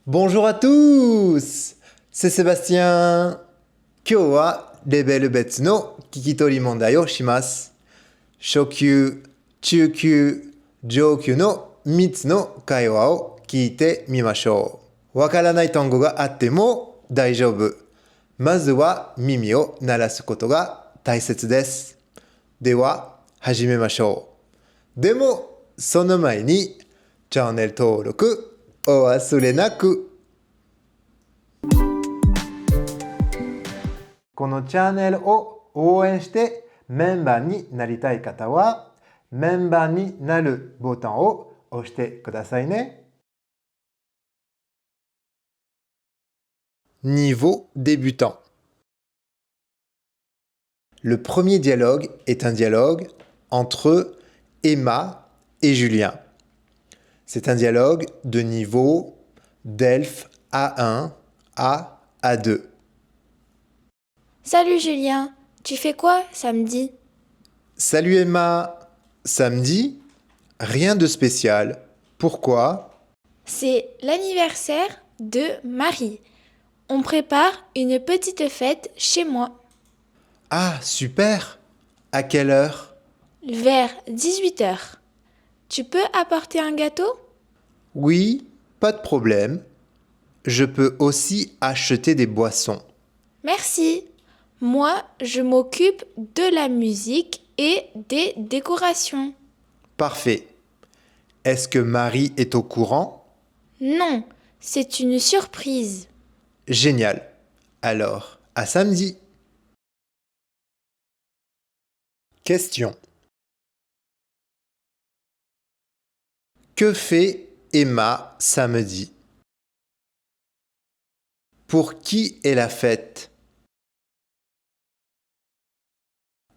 Bonjour à tous! C'est Sébastien! 今日はレベル別の聞き取り問題をします。初級、中級、上級の3つの会話を聞いてみましょう。わからない単語があっても大丈夫。まずは耳を鳴らすことが大切です。では、始めましょう。でも、その前にチャンネル登録お忘れなく。このチャンネルを応援してメンバーになりたい方は、メンバーになるボタンを押してくださいね。Niveau débutant. Le premier dialogue est un dialogue entre Emma et Julien. C'est un dialogue de niveau DELF A1 à A2. Salut Julien, tu fais quoi samedi? Salut Emma, samedi? Rien de spécial. Pourquoi? C'est l'anniversaire de Marie. On prépare une petite fête chez moi. Ah, super! À quelle heure? Vers 18 heures. Tu peux apporter un gâteau? Oui, pas de problème. Je peux aussi acheter des boissons. Merci. Moi, je m'occupe de la musique et des décorations. Parfait. Est-ce que Marie est au courant? Non, c'est une surprise. Génial. Alors, à samedi. Question. Que fait Emma samedi? Pour qui est la fête?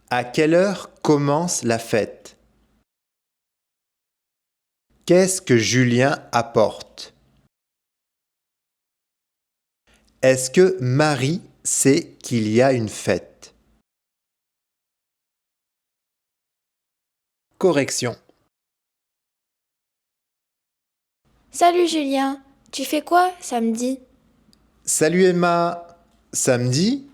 À quelle heure commence la fête? Qu'est-ce que Julien apporte? Est-ce que Marie sait qu'il y a une fête? Correction. Salut Julien, tu fais quoi samedi? Salut Emma. Samedi?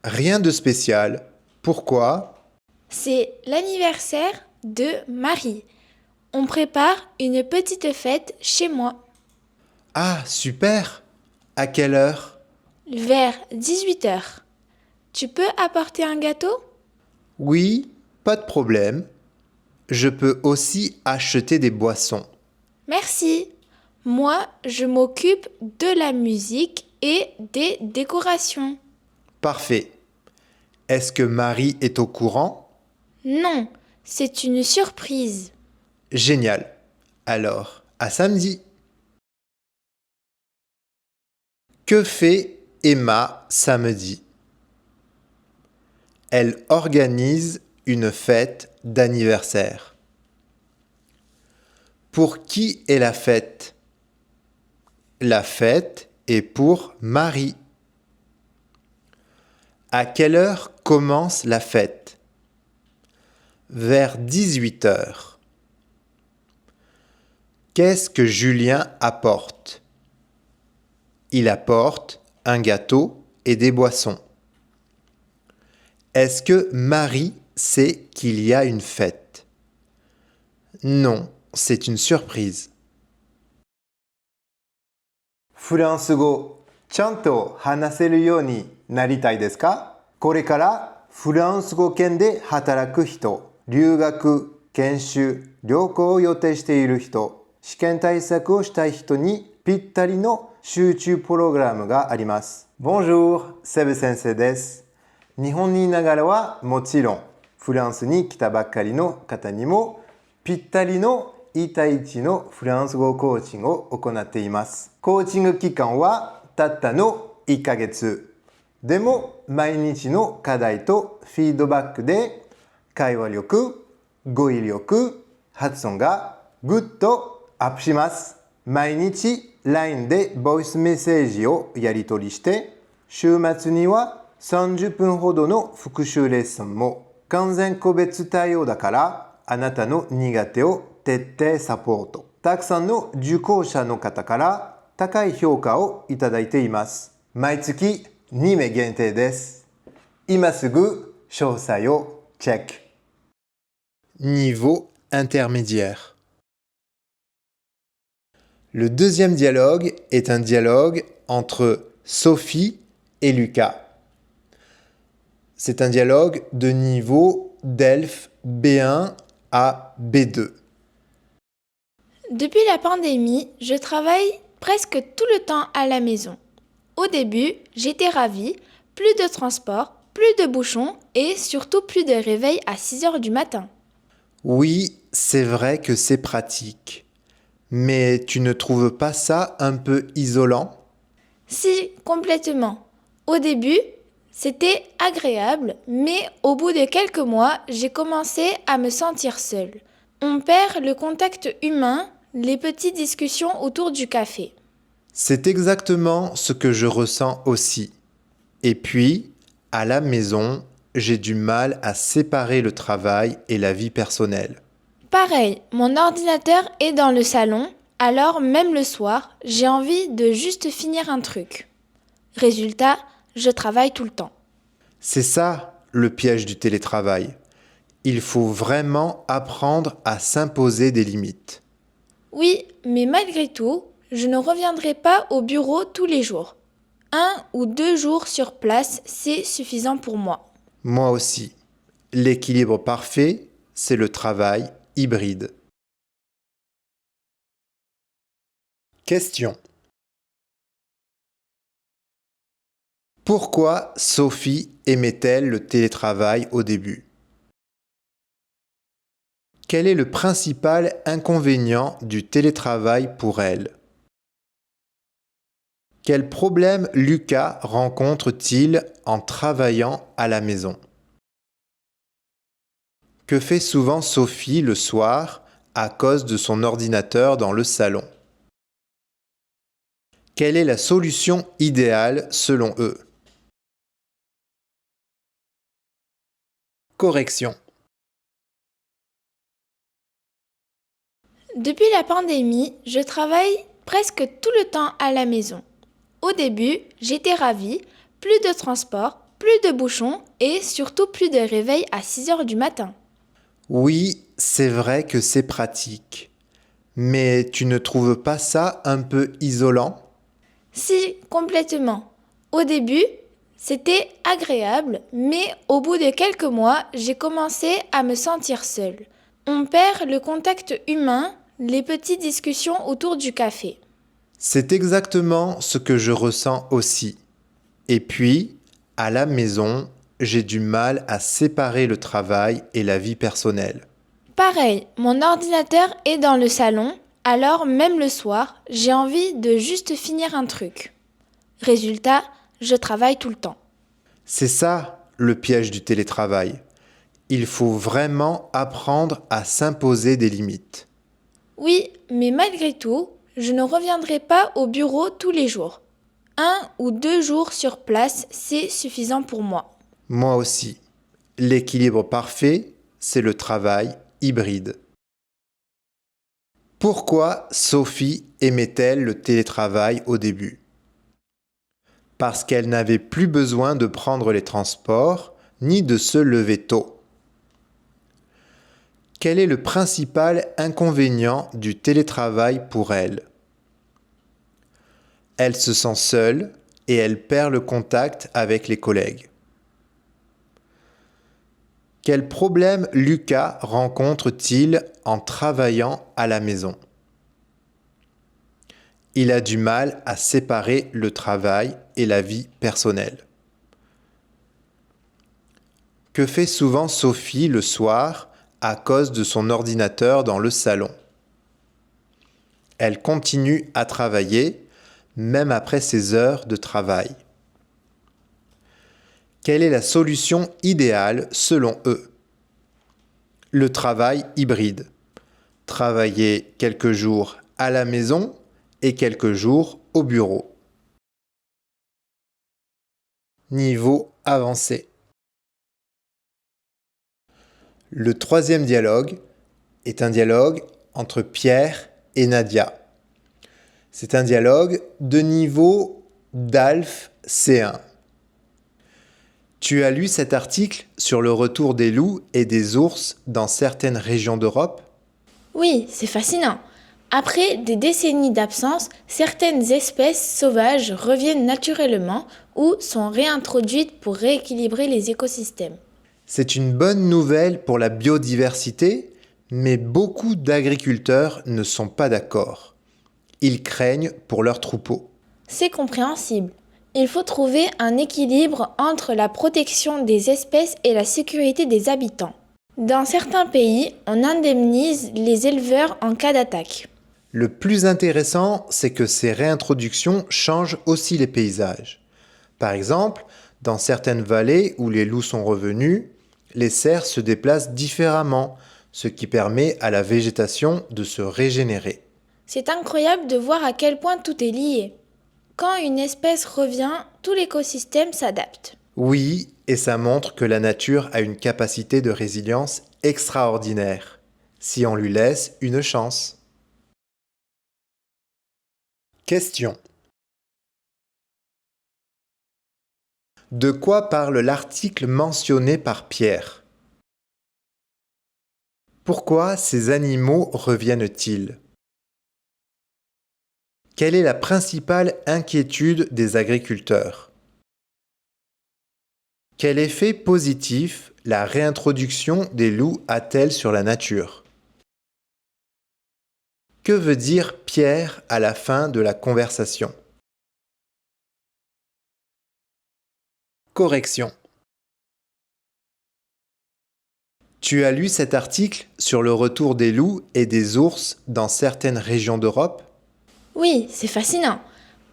Rien de spécial. Pourquoi? C'est l'anniversaire de Marie. On prépare une petite fête chez moi. Ah, super! À quelle heure? Vers 18 heures. Tu peux apporter un gâteau? Oui, pas de problème. Je peux aussi acheter des boissons. Merci. Moi, je m'occupe de la musique et des décorations. Parfait. Est-ce que Marie est au courant? Non, c'est une surprise. Génial. Alors, à samedi. Que fait Emma samedi? Elle organise une fête d'anniversaire. Pour qui est la fête? La fête est pour Marie. À quelle heure commence la fête? Vers 18 heures. Qu'est-ce que Julien apporte? Il apporte un gâteau et des boissons. Est-ce que Marie sait qu'il y a une fête? Non, c'est une surprise. フランス語ちゃんと話せるようになりたいですか？これからフランス語圏で働く人、留学、研修、旅行を予定している人、試験対策をしたい人にぴったりの集中プログラムがあります。Bonjour, セブ先生です。日本にいながらはもちろん、フランスに来たばっかりの方にもぴったりの1対1のフランス語コーチングを行っています。コーチング期間はたったの1ヶ月。でも毎日の課題とフィードバックで会話力、語彙力、発音がぐっとアップします。毎日 LINE でボイスメッセージをやり取りして、週末には30分ほどの復習レッスンも完全個別対応だからあなたの苦手を徹底サポート。たくさんの受講者の方から高い評価をいただいています。毎月2名限定です。今すぐ詳細をチェック。Niveau intermédiaire. Le deuxième dialogue est un dialogue entre Sophie et Lucas. C'est un dialogue de niveau DELF B1 à B2. Depuis la pandémie, je travaille presque tout le temps à la maison. Au début, j'étais ravie, plus de transport, plus de bouchons et surtout plus de réveil à 6 heures du matin. Oui, c'est vrai que c'est pratique. Mais tu ne trouves pas ça un peu isolant? Si, complètement. Au début, c'était agréable, mais au bout de quelques mois, j'ai commencé à me sentir seule. On perd le contact humain, les petites discussions autour du café. C'est exactement ce que je ressens aussi. Et puis, à la maison, j'ai du mal à séparer le travail et la vie personnelle. Pareil, mon ordinateur est dans le salon, alors même le soir, j'ai envie de juste finir un truc. Résultat, je travaille tout le temps. C'est ça le piège du télétravail. Il faut vraiment apprendre à s'imposer des limites. Oui, mais malgré tout, je ne reviendrai pas au bureau tous les jours. 1 ou 2 jours sur place, c'est suffisant pour moi. Moi aussi. L'équilibre parfait, c'est le travail hybride. Question. Pourquoi Sophie aimait-elle le télétravail au début? Quel est le principal inconvénient du télétravail pour elle? Quel problème Lucas rencontre-t-il en travaillant à la maison? Que fait souvent Sophie le soir à cause de son ordinateur dans le salon? Quelle est la solution idéale selon eux? Correction. Depuis la pandémie, je travaille presque tout le temps à la maison. Au début, j'étais ravie, plus de transport, plus de bouchons et surtout plus de réveil à 6 heures du matin. Oui, c'est vrai que c'est pratique. Mais tu ne trouves pas ça un peu isolant? Si, complètement. Au début, c'était agréable, mais au bout de quelques mois, j'ai commencé à me sentir seule. On perd le contact humain, les petites discussions autour du café. C'est exactement ce que je ressens aussi. Et puis, à la maison, j'ai du mal à séparer le travail et la vie personnelle. Pareil, mon ordinateur est dans le salon, alors même le soir, j'ai envie de juste finir un truc. Résultat, je travaille tout le temps. C'est ça le piège du télétravail. Il faut vraiment apprendre à s'imposer des limites. Oui, mais malgré tout, je ne reviendrai pas au bureau tous les jours. 1 ou 2 jours sur place, c'est suffisant pour moi. Moi aussi. L'équilibre parfait, c'est le travail hybride. Pourquoi Sophie aimait-elle le télétravail au début? Parce qu'elle n'avait plus besoin de prendre les transports ni de se lever tôt. Quel est le principal inconvénient du télétravail pour elle? Elle se sent seule et elle perd le contact avec les collègues. Quel problème Lucas rencontre-t-il en travaillant à la maison? Il a du mal à séparer le travail et la vie personnelle. Que fait souvent Sophie le soir à cause de son ordinateur dans le salon? Elle continue à travailler même après ses heures de travail. Quelle est la solution idéale selon eux? Le travail hybride. Travailler quelques jours à la maison et quelques jours au bureau. Niveau avancé. Le troisième dialogue est un dialogue entre Pierre et Nadia. C'est un dialogue de niveau DALF C1. Tu as lu cet article sur le retour des loups et des ours dans certaines régions d'Europe? Oui, c'est fascinant. Après des décennies d'absence, certaines espèces sauvages reviennent naturellement ou sont réintroduites pour rééquilibrer les écosystèmes. C'est une bonne nouvelle pour la biodiversité, mais beaucoup d'agriculteurs ne sont pas d'accord. Ils craignent pour leurs troupeaux. C'est compréhensible. Il faut trouver un équilibre entre la protection des espèces et la sécurité des habitants. Dans certains pays, on indemnise les éleveurs en cas d'attaque. Le plus intéressant, c'est que ces réintroductions changent aussi les paysages. Par exemple, dans certaines vallées où les loups sont revenus, les cerfs se déplacent différemment, ce qui permet à la végétation de se régénérer. C'est incroyable de voir à quel point tout est lié. Quand une espèce revient, tout l'écosystème s'adapte. Oui, et ça montre que la nature a une capacité de résilience extraordinaire, si on lui laisse une chance. Question. De quoi parle l'article mentionné par Pierre? Pourquoi ces animaux reviennent-ils? Quelle est la principale inquiétude des agriculteurs? Quel effet positif la réintroduction des loups a-t-elle sur la nature? Que veut dire Pierre à la fin de la conversation? Correction. Tu as lu cet article sur le retour des loups et des ours dans certaines régions d'Europe? Oui, c'est fascinant.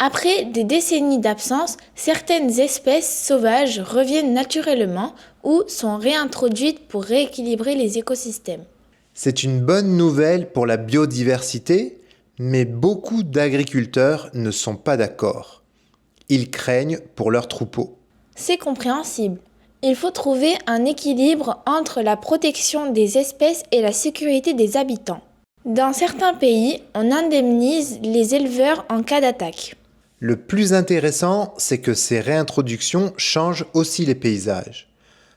Après des décennies d'absence, certaines espèces sauvages reviennent naturellement ou sont réintroduites pour rééquilibrer les écosystèmes. C'est une bonne nouvelle pour la biodiversité, mais beaucoup d'agriculteurs ne sont pas d'accord. Ils craignent pour leurs troupeaux. C'est compréhensible. Il faut trouver un équilibre entre la protection des espèces et la sécurité des habitants. Dans certains pays, on indemnise les éleveurs en cas d'attaque. Le plus intéressant, c'est que ces réintroductions changent aussi les paysages.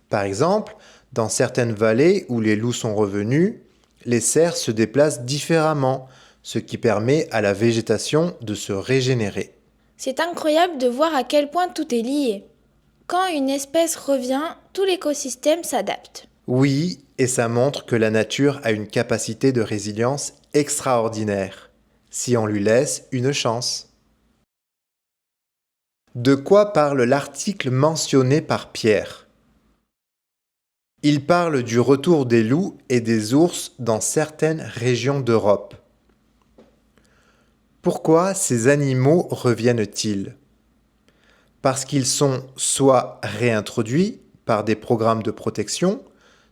Par exemple, dans certaines vallées où les loups sont revenus, les cerfs se déplacent différemment, ce qui permet à la végétation de se régénérer. C'est incroyable de voir à quel point tout est lié. Quand une espèce revient, tout l'écosystème s'adapte. Oui, et ça montre que la nature a une capacité de résilience extraordinaire, si on lui laisse une chance. De quoi parle l'article mentionné par Pierre? Il parle du retour des loups et des ours dans certaines régions d'Europe. Pourquoi ces animaux reviennent-ils? Parce qu'ils sont soit réintroduits par des programmes de protection,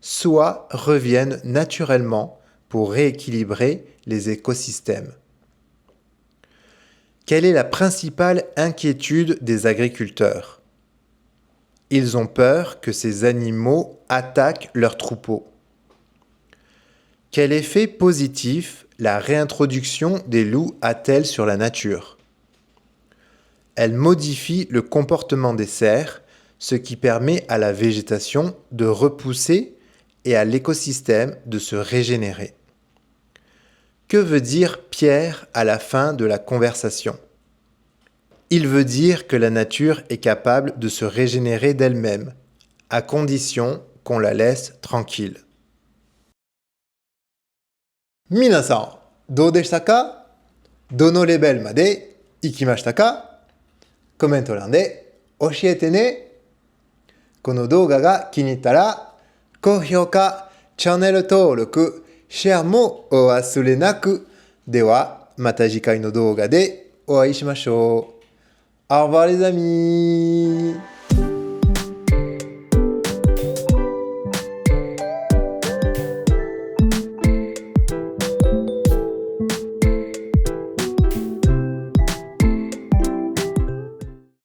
soit reviennent naturellement pour rééquilibrer les écosystèmes. Quelle est la principale inquiétude des agriculteurs? Ils ont peur que ces animaux attaquent leurs troupeaux. Quel effet positif la réintroduction des loups a-t-elle sur la nature? Elle modifie le comportement des cerfs, ce qui permet à la végétation de repousser et à l'écosystème de se régénérer. Que veut dire Pierre à la fin de la conversation? Il veut dire que la nature est capable de se régénérer d'elle-même, à condition qu'on la laisse tranquille. 皆さん、どうでしたか？どのレベルまで行きましたか？コメント欄で教えてね。この動画が気に入ったら、高評価、チャンネル登録、シェアもお忘れなく。では、また次回の動画でお会いしましょう。Au revoir les amis!